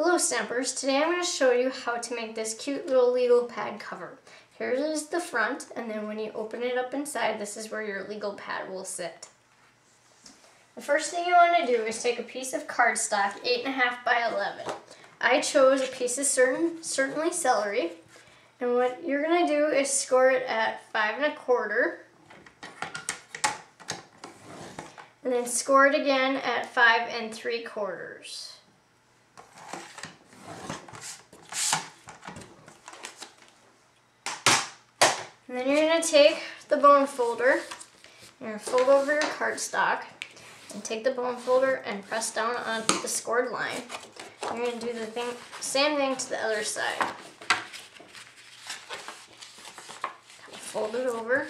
Hello Stampers, today I'm going to show you how to make this cute little legal pad cover. Here is the front, and then when you open it up inside, this is where your legal pad will sit. The first thing you want to do is take a piece of cardstock, 8.5 by 11. I chose a piece of certainly celery, and what you're going to do is score it at 5 1/4, and then score it again at 5 3/4. And then you're going to take the bone folder, you're going to fold over your cardstock, and take the bone folder and press down on the scored line. You're going to do the same thing to the other side. Fold it over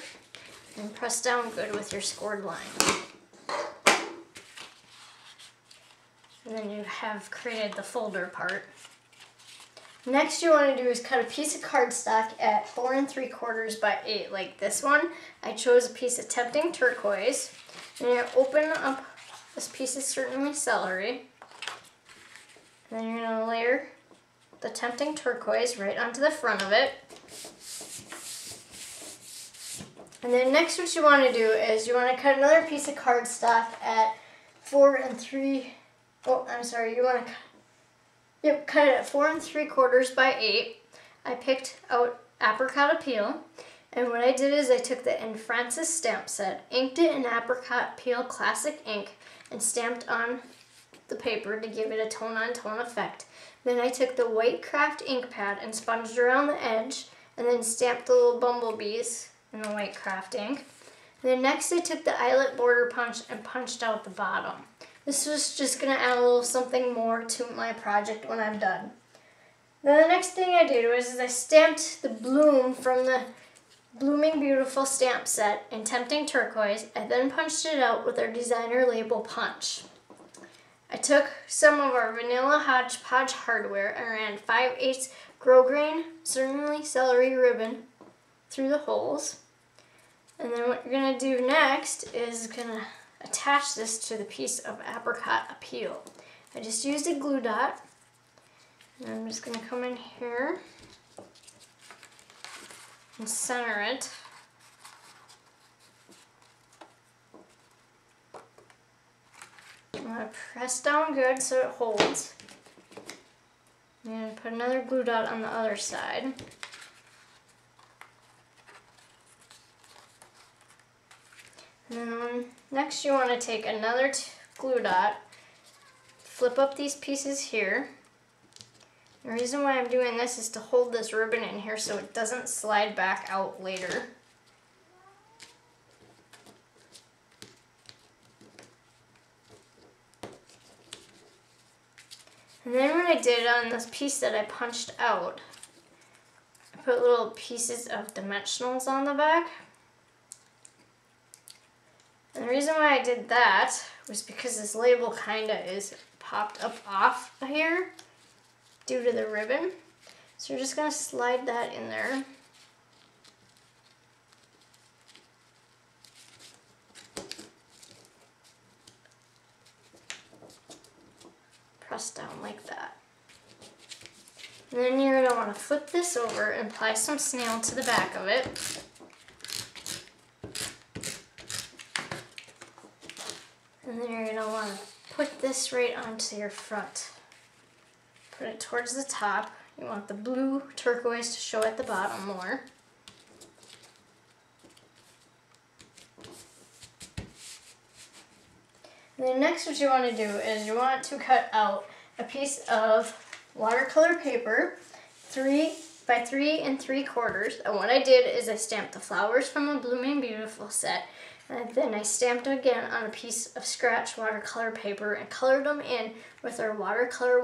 and press down good with your scored line. And then you have created the folder part. Next you want to do is cut a piece of cardstock at 4 3/4 by 8, like this one. I chose a piece of Tempting Turquoise. And you're going to open up this piece of certainly celery. And then you're going to layer the Tempting Turquoise right onto the front of it. And then next what you want to do is you want to cut another piece of cardstock at 4 3. Oh, I'm sorry, you want to cut it at 4 3/4 by 8. I picked out apricot peel, and what I did is I took the Anne Francis stamp set, inked it in apricot peel classic ink, and stamped on the paper to give it a tone-on-tone effect. Then I took the white craft ink pad and sponged around the edge, and then stamped the little bumblebees in the white craft ink. And then next I took the eyelet border punch and punched out the bottom. This was just going to add a little something more to my project when I'm done. Then the next thing I did was I stamped the bloom from the Blooming Beautiful stamp set in Tempting Turquoise. I then punched it out with our designer label punch. I took some of our vanilla hodgepodge hardware and ran 5/8 grosgrain certainly celery ribbon through the holes. And then what you're going to do next is going to attach this to the piece of apricot peel. I just used a glue dot, and I'm just going to come in here and center it. I'm going to press down good so it holds. I'm going to put another glue dot on the other side. And then next you want to take another glue dot, flip up these pieces here. The reason why I'm doing this is to hold this ribbon in here so it doesn't slide back out later. And then what I did on this piece that I punched out, I put little pieces of dimensionals on the back. And the reason why I did that was because this label kinda is popped up off here due to the ribbon. So you're just gonna slide that in there. Press down like that. And then you're gonna wanna flip this over and apply some snail to the back of it. And then you're going to want to put this right onto your front. Put it towards the top. You want the blue turquoise to show at the bottom more. And then next what you want to do is you want to cut out a piece of watercolor paper, 3 by 3 3/4. And what I did is I stamped the flowers from the Blooming Beautiful set. And then I stamped them again on a piece of scratch watercolor paper and colored them in with our watercolor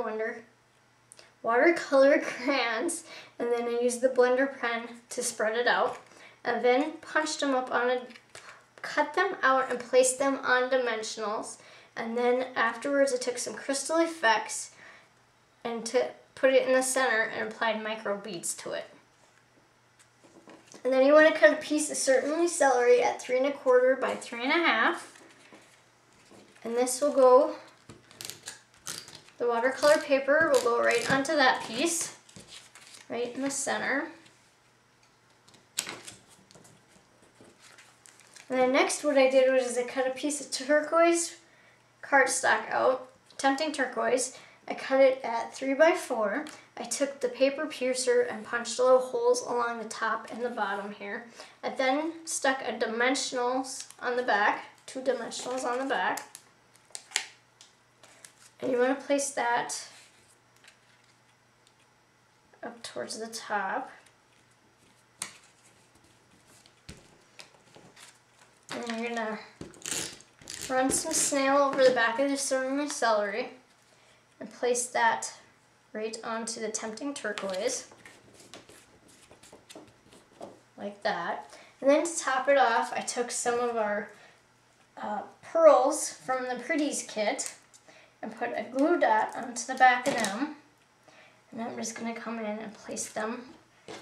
crayons. And then I used the blender pen to spread it out. And then punched them up cut them out and placed them on dimensionals. And then afterwards I took some crystal effects and put it in the center and applied micro beads to it. And then you want to cut a piece of certainly celery at 3 1/4 by 3 1/2. And this will go The watercolor paper will go right onto that piece, right in the center. And then next what I did was I cut a piece of turquoise cardstock out, Tempting Turquoise. I cut it at 3x4. I took the paper piercer and punched little holes along the top and the bottom here. I then stuck a dimensionals on the back, 2 dimensionals on the back. And you want to place that up towards the top. And you're going to run some snail over the back of the celery and place that right onto the Tempting Turquoise, like that. And then to top it off, I took some of our pearls from the Pretties kit and put a glue dot onto the back of them. And I'm just going to come in and place them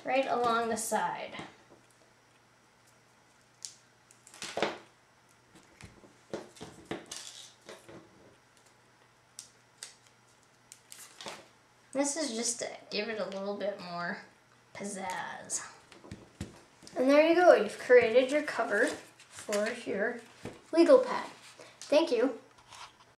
right along the side. This is just to give it a little bit more pizzazz. And there you go, you've created your cover for your legal pad. Thank you.